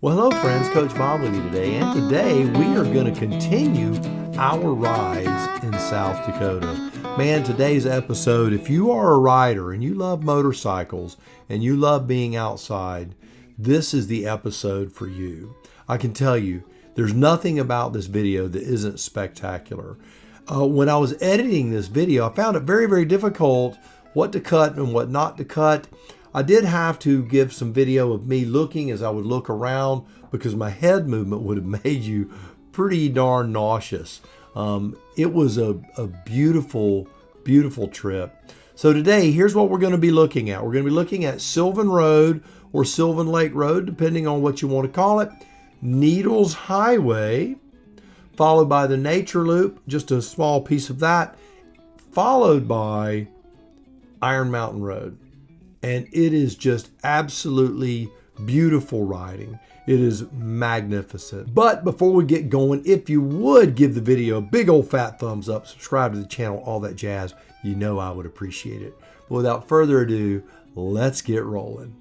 Well, hello friends, Coach Bob with you today, and today we are going to continue our rides in South Dakota. Man, today's episode, if you are a rider and you love motorcycles and you love being outside, this is the episode for you. I can tell you, there's nothing about this video that isn't spectacular. When I was editing this video, I found it very, very difficult what to cut and what not to cut. I did have to give some video of me looking as I would look around because my head movement would have made you pretty darn nauseous. It was a beautiful, beautiful trip. So today, here's what we're going to be looking at. We're going to be looking at Sylvan Road or Sylvan Lake Road, depending on what you want to call it. Needles Highway, followed by the Nature Loop, just a small piece of that, followed by Iron Mountain Road. And it is just absolutely beautiful riding. It is magnificent. But before we get going, if you would give the video a big old fat thumbs up, subscribe to the channel, all that jazz, you know I would appreciate it. But without further ado, let's get rolling.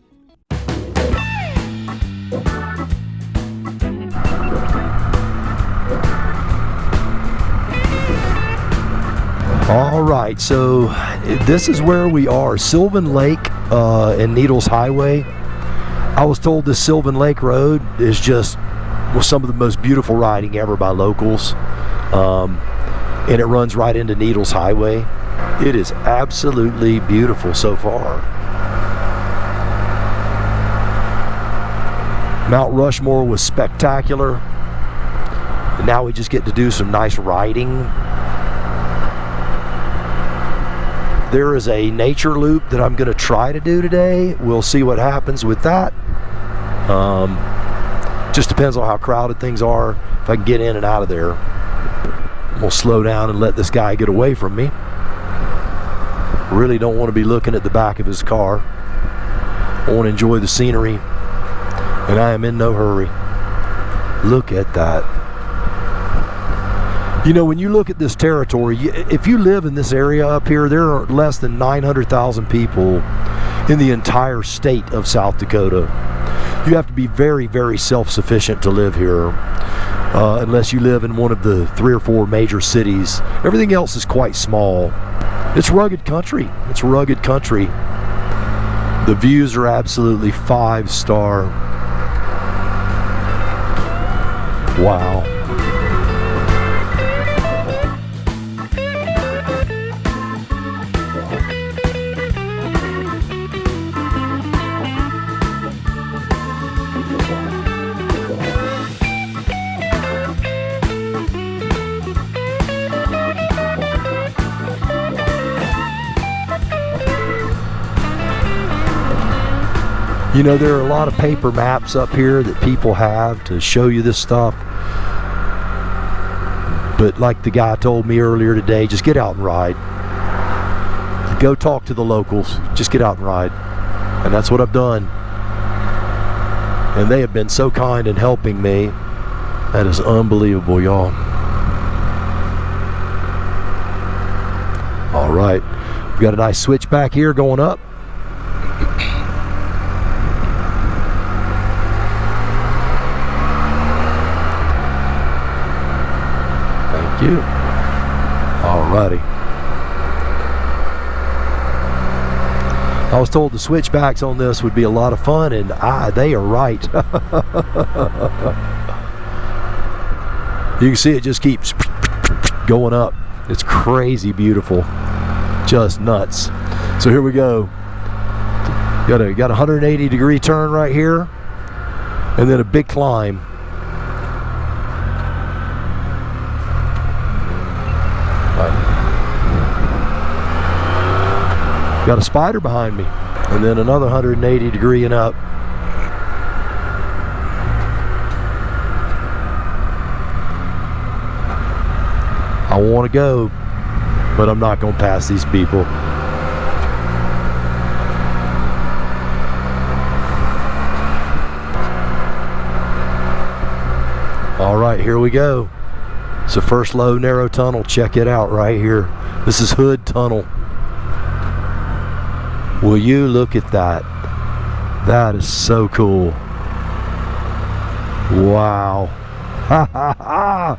All right, so this is where we are, Sylvan Lake and Needles Highway. I was told this Sylvan Lake Road is just some of the most beautiful riding ever by locals, and it runs right into Needles Highway. It is absolutely beautiful so far. Mount Rushmore was spectacular, and now we just get to do some nice riding. There is a nature loop that I'm going to try to do today. We'll see what happens with that. Just depends on how crowded things are. If I can get in and out of there, we'll slow down and let this guy get away from me. Really don't want to be looking at the back of his car. I want to enjoy the scenery, and I am in no hurry. Look at that. You know, when you look at this territory, if you live in this area up here, there are less than 900,000 people in the entire state of South Dakota. You have to be very, very self-sufficient to live here, unless you live in one of the 3 or 4 major cities. Everything else is quite small. It's rugged country. It's rugged country. The views are absolutely 5-star. Wow. You know, there are a lot of paper maps up here that people have to show you this stuff. But like the guy told me earlier today, just get out and ride. Go talk to the locals. Just get out and ride. And that's what I've done. And they have been so kind in helping me. That is unbelievable, y'all. All right. We've got a nice switchback here going up. You. Alrighty. I was told the switchbacks on this would be a lot of fun, and they are right. You can see it just keeps going up. It's crazy beautiful. Just nuts. So here we go. Got a 180-degree turn right here, and then a big climb. Got a Spyder behind me, and then another 180 degree and up. I want to go, but I'm not going to pass these people. All right, here we go. It's the first low narrow tunnel. Check it out right here. This is Hood Tunnel. Will you look at that? That is so cool. Wow. Ha ha ha.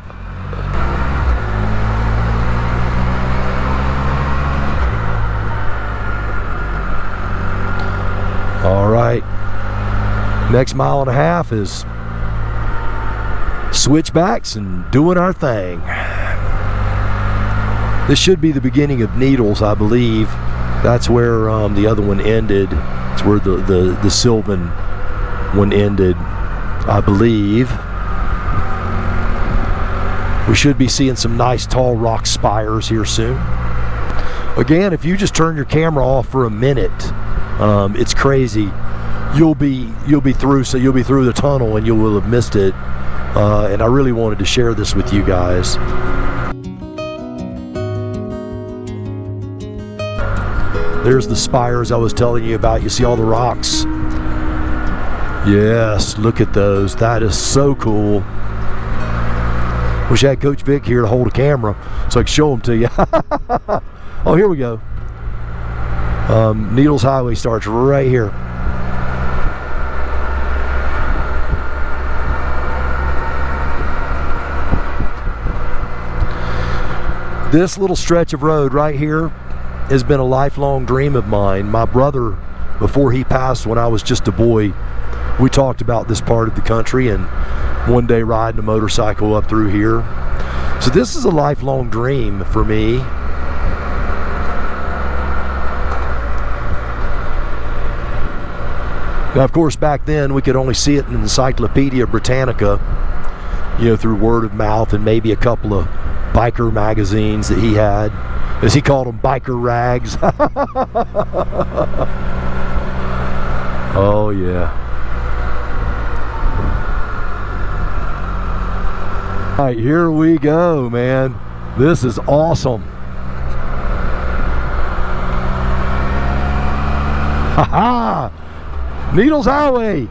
All right. Next mile and a half is switchbacks and doing our thing. This should be the beginning of Needles, I believe. That's where the other one ended. It's where the SYLVAN one ended, I believe. We should be seeing some nice tall rock spires here soon. Again, if you just turn your camera off for a minute, it's crazy. You'll be through. So you'll be through the tunnel and you will have missed it. And I really wanted to share this with you guys. There's the spires I was telling you about. You see all the rocks? Yes, look at those. That is so cool. Wish I had Coach Vic here to hold a camera so I could show them to you. Oh, here we go. Needles Highway starts right here. This little stretch of road right here has been a lifelong dream of mine. My brother, before he passed when I was just a boy, we talked about this part of the country and one day riding a motorcycle up through here. So this is a lifelong dream for me. Now, of course, back then we could only see it in Encyclopedia Britannica, you know, through word of mouth and maybe a couple of biker magazines that he had, as he called them, biker rags. Oh yeah. All right, here we go, man. This is awesome. Ha-ha! Needles Highway.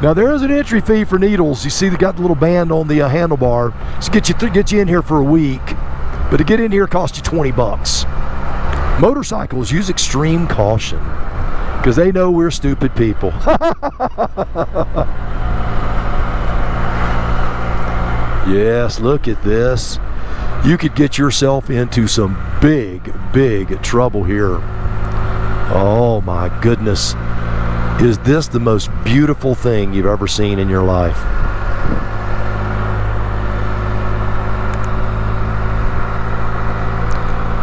Now there is an entry fee for Needles. You see they got the little band on the handlebar. So get you in here for a week. But to get in here costs you 20 bucks. Motorcycles, use extreme caution because they know we're stupid people. Yes, look at this. You could get yourself into some big trouble here. Oh my goodness. Is this the most beautiful thing you've ever seen in your life?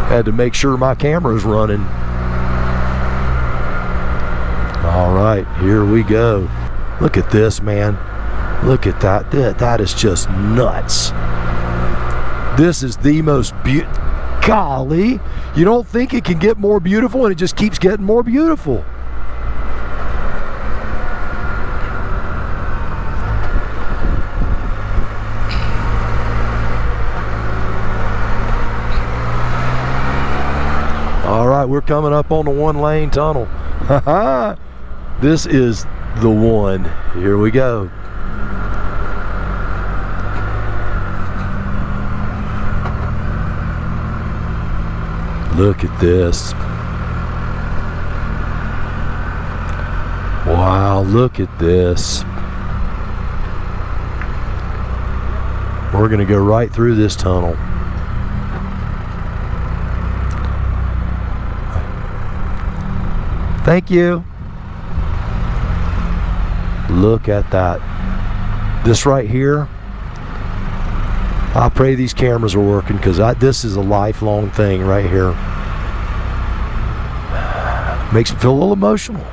Had to make sure my camera's running. All right, here we go. Look at this, man. Look at that. That is just nuts. This is the most beautiful. Golly, you don't think it can get more beautiful, and it just keeps getting more beautiful. All right, we're coming up on the one-lane tunnel. This is the one. Here we go. Look at this. Wow, look at this. We're going to go right through this tunnel. Thank you. Look at that. This right here, I pray these cameras are working because this is a lifelong thing right here. Makes me feel a little emotional.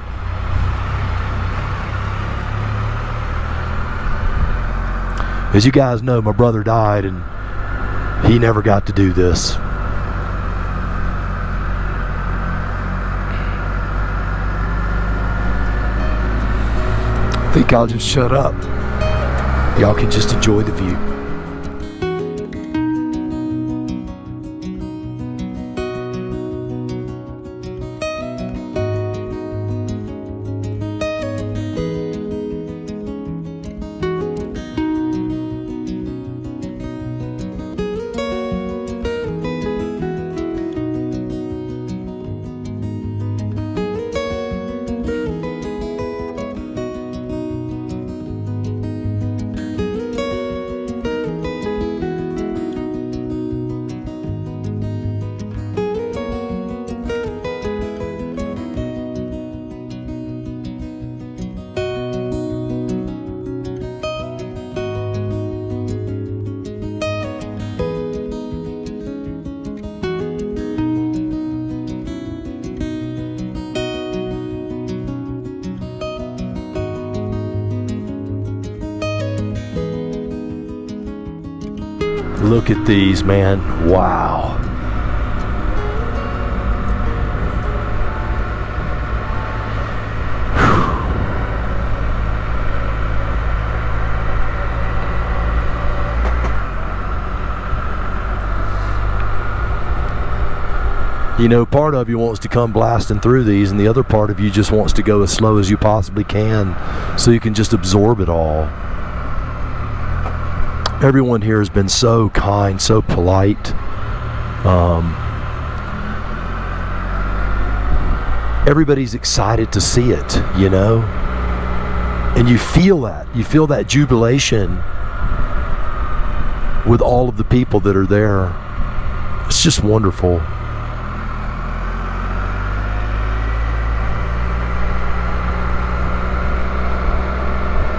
As you guys know, my brother died and he never got to do this. I think I'll just shut up. Y'all can just enjoy the view. Look at these, man. Wow. You know, part of you wants to come blasting through these, and the other part of you just wants to go as slow as you possibly can so you can just absorb it all. Everyone here has been so kind, so polite. Everybody's excited to see it, you know? And you feel that. You feel that jubilation with all of the people that are there. It's just wonderful.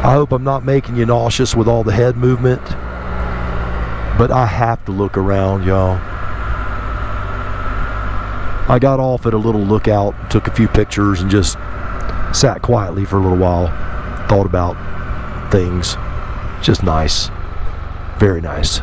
I hope I'm not making you nauseous with all the head movement, but I have to look around, y'all. I got off at a little lookout, took a few pictures, and just sat quietly for a little while, thought about things. Just nice. Very nice.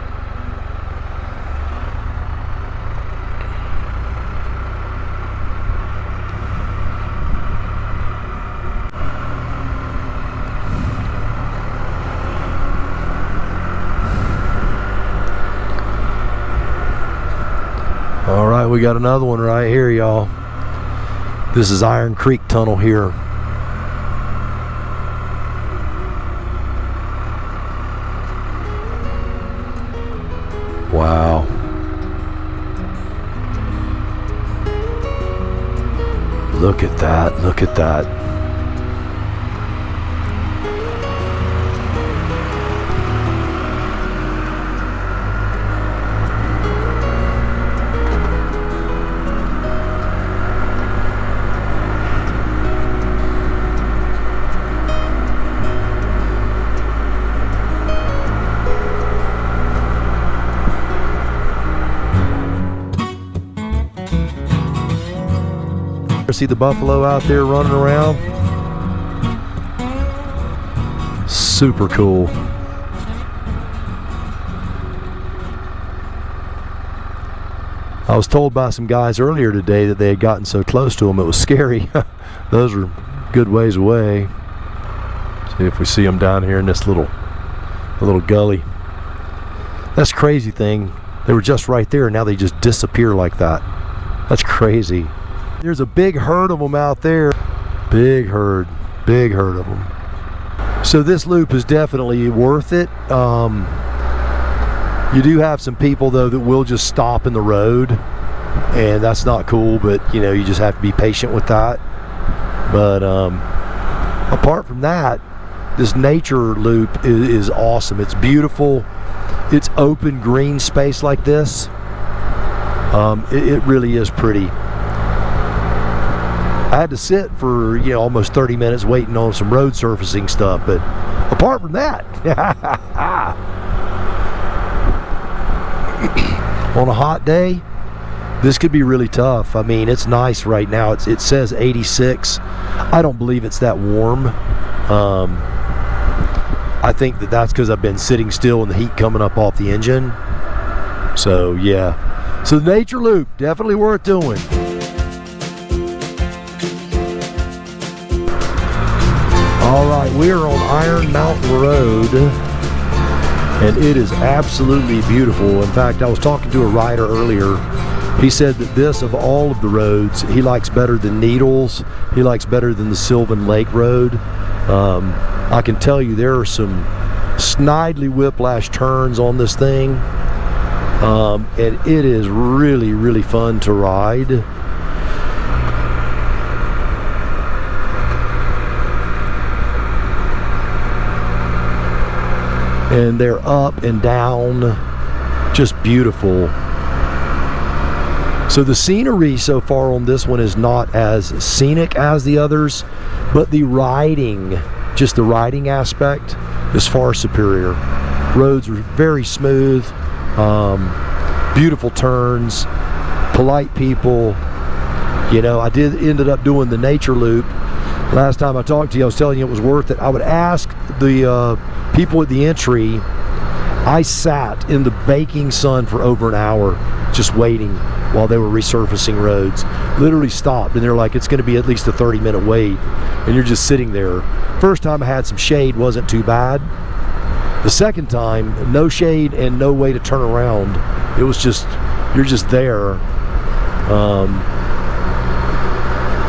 All right, we got another one right here, y'all. This is Iron Creek Tunnel here. Wow. Look at that, look at that. See the buffalo out there running around? Super cool. I was told by some guys earlier today that they had gotten so close to them it was scary. Those are good ways away. See if we see them down here in this little gully. That's the crazy thing. They were just right there and now they just disappear like that. That's crazy. There's a big herd of them out there. Big herd of them. So this loop is definitely worth it. You do have some people though that will just stop in the road, and that's not cool, but you know, you just have to be patient with that. But apart from that, this nature loop is awesome. It's beautiful. It's open green space like this. It really is pretty. I had to sit for, you know, almost 30 minutes waiting on some road surfacing stuff, but apart from that, on a hot day, this could be really tough. I mean, it's nice right now. It says 86. I don't believe it's that warm. I think that's because I've been sitting still and the heat coming up off the engine. So yeah, so the nature loop, definitely worth doing. Alright, we are on Iron Mountain Road, and it is absolutely beautiful. In fact, I was talking to a rider earlier. He said that this, of all of the roads, he likes better than Needles. He likes better than the Sylvan Lake Road. I can tell you there are some snidely whiplash turns on this thing, and it is really, really fun to ride. And they're up and down, just beautiful. So the scenery so far on this one is not as scenic as the others, but the riding, just the riding aspect, is far superior. Roads are very smooth, beautiful turns, polite people. You know, I ended up doing the nature loop. Last time I talked to you, I was telling you it was worth it. I would ask the people at the entry I sat in the baking sun for over an hour just waiting while they were resurfacing roads. Literally stopped, and they're like, it's going to be at least a 30-minute wait, and you're just sitting there. First time I had some shade, wasn't too bad. The second time, no shade and no way to turn around. It was just, you're just there.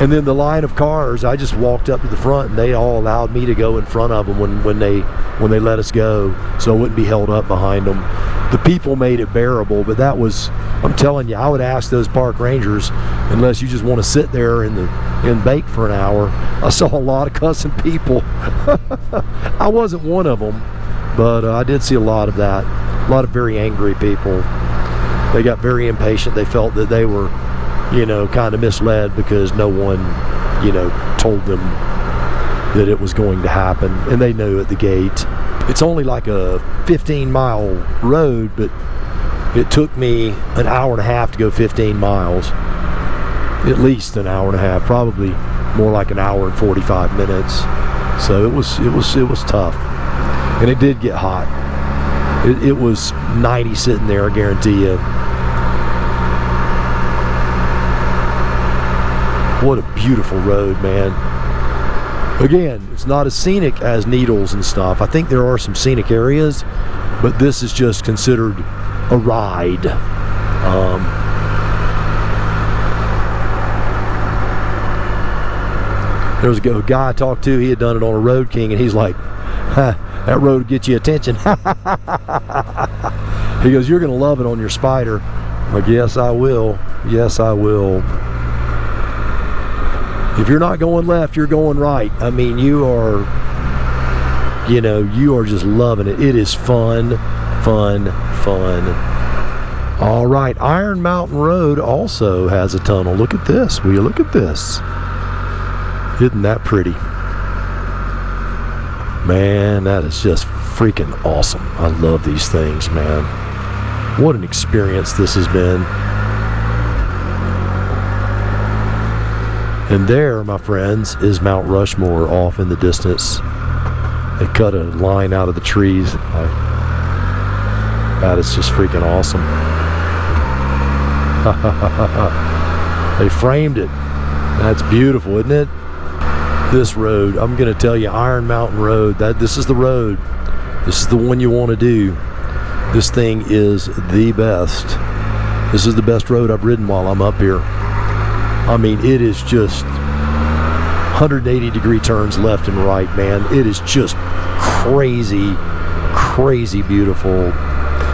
And then the line of cars, I just walked up to the front, and they all allowed me to go in front of them when they let us go, so I wouldn't be held up behind them. The people made it bearable, but that was, I'm telling you, I would ask those park rangers, unless you just want to sit there and bake for an hour. I saw a lot of cussing people. I wasn't one of them, but I did see a lot of that. A lot of very angry people. They got very impatient. They felt that they were, kind of misled because no one, told them that it was going to happen, and they knew at the gate. It's only like a 15-mile road, but it took me an hour and a half to go 15 miles. At least an hour and a half, probably more like an hour and 45 minutes. So it was tough, and it did get hot. It was 90 sitting there, I guarantee you. What a beautiful road, man. Again, it's not as scenic as Needles and stuff. I think there are some scenic areas, but this is just considered a ride. There was a guy I talked to, he had done it on a Road King, and he's like, that road will get you attention. He goes, you're going to love it on your Spyder. I'm like, yes, I will. Yes, I will. If you're not going left, you're going right. I mean, you are just loving it. It is fun, fun, fun. All right, Iron Mountain Road also has a tunnel. Look at this. Will you look at this? Isn't that pretty? Man, that is just freaking awesome. I love these things, man. What an experience this has been. And there, my friends, is Mount Rushmore off in the distance. They cut a line out of the trees. That is just freaking awesome. They framed it. That's beautiful, isn't it? This road, I'm going to tell you, Iron Mountain Road, this is the road. This is the one you want to do. This thing is the best. This is the best road I've ridden while I'm up here. I mean, it is just 180-degree turns left and right, man. It is just crazy, crazy beautiful.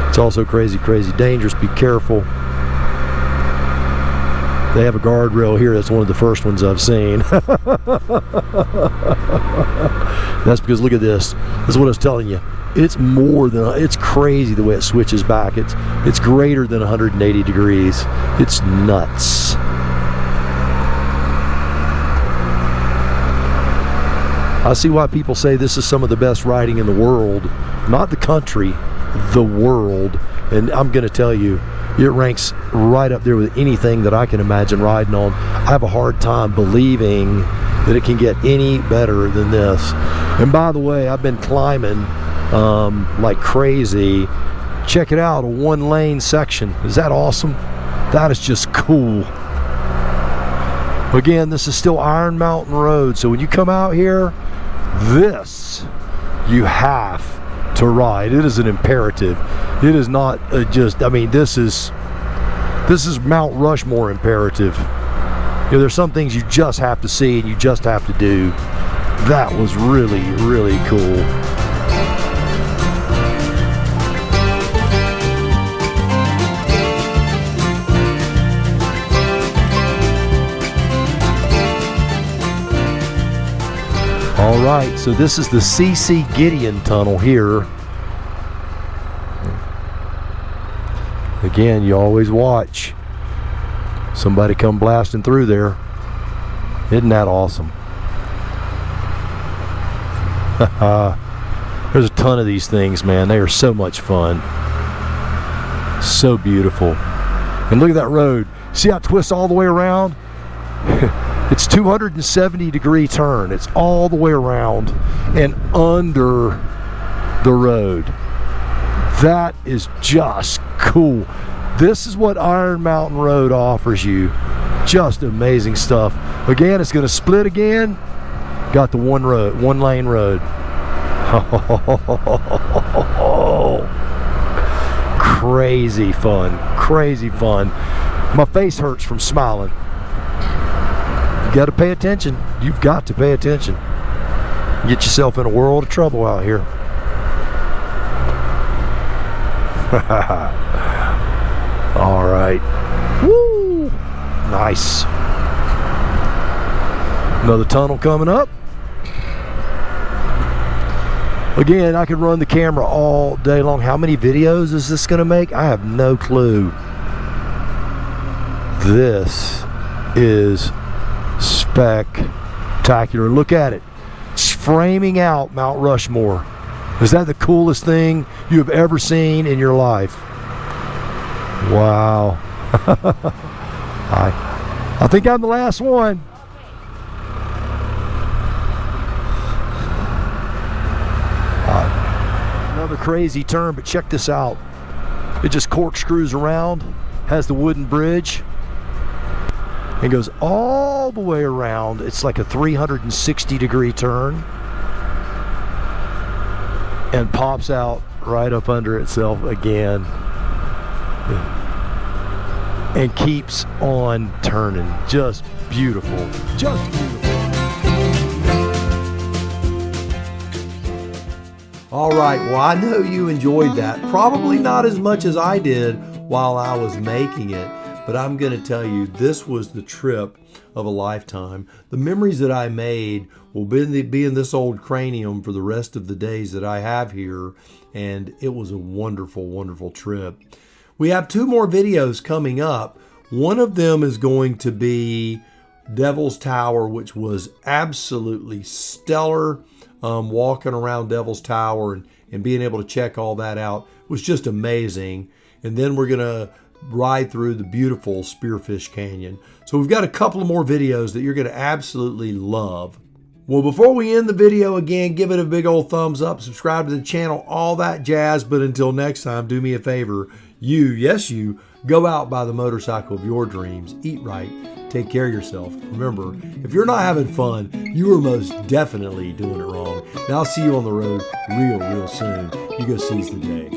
It's also crazy, crazy dangerous. Be careful. They have a guardrail here. That's one of the first ones I've seen. That's because, look at this. This is what I was telling you. It's more than, it's crazy the way it switches back. It's greater than 180 degrees. It's nuts. I see why people say this is some of the best riding in the world. Not the country, the world. And I'm going to tell you, it ranks right up there with anything that I can imagine riding on. I have a hard time believing that it can get any better than this. And by the way, I've been climbing like crazy. Check it out, a one-lane section. Is that awesome? That is just cool. Again, this is still Iron Mountain Road, so when you come out here, this you have to ride. It is an imperative. It is not just, I mean, this is Mount Rushmore imperative. There's some things you just have to see and you just have to do. That was really, really cool. All right, so this is the C.C. Gideon Tunnel here. Again, you always watch somebody come blasting through there. Isn't that awesome? There's a ton of these things, man. They are so much fun. So beautiful. And look at that road. See how it twists all the way around? It's 270-degree turn. It's all the way around and under the road. That is just cool. This is what Iron Mountain Road offers you. Just amazing stuff. Again, it's going to split again. Got the one lane road. Crazy fun. Crazy fun. My face hurts from smiling. You got to pay attention. You've got to pay attention. Get yourself in a world of trouble out here. All right. Woo! Nice. Another tunnel coming up. Again, I could run the camera all day long. How many videos is this going to make? I have no clue. This is spectacular. Look at it. It's framing out Mount Rushmore. Is that the coolest thing you have ever seen in your life? Wow. I think I'm the last one. Another crazy turn, but check this out. It just corkscrews around, has the wooden bridge, and goes all the way around. It's like a 360-degree turn, and pops out right up under itself again, and keeps on turning. Just beautiful. Just beautiful. All right, well, I know you enjoyed that. Probably not as much as I did while I was making it, but I'm going to tell you, this was the trip of a lifetime. The memories that I made will be in this old cranium for the rest of the days that I have here, and it was a wonderful, wonderful trip. We have 2 more videos coming up. One of them is going to be Devil's Tower, which was absolutely stellar. Walking around Devil's Tower and being able to check all that out was just amazing. And then we're going to ride through the beautiful Spearfish Canyon. So we've got a couple of more videos that you're going to absolutely love. Well, before we end the video, again, give it a big old thumbs up, subscribe to the channel, all that jazz. But until next time, do me a favor. You, yes you, go out by the motorcycle of your dreams. Eat right. Take care of yourself. Remember, if you're not having fun, you are most definitely doing it wrong. And I'll see you on the road real soon. You go seize the day.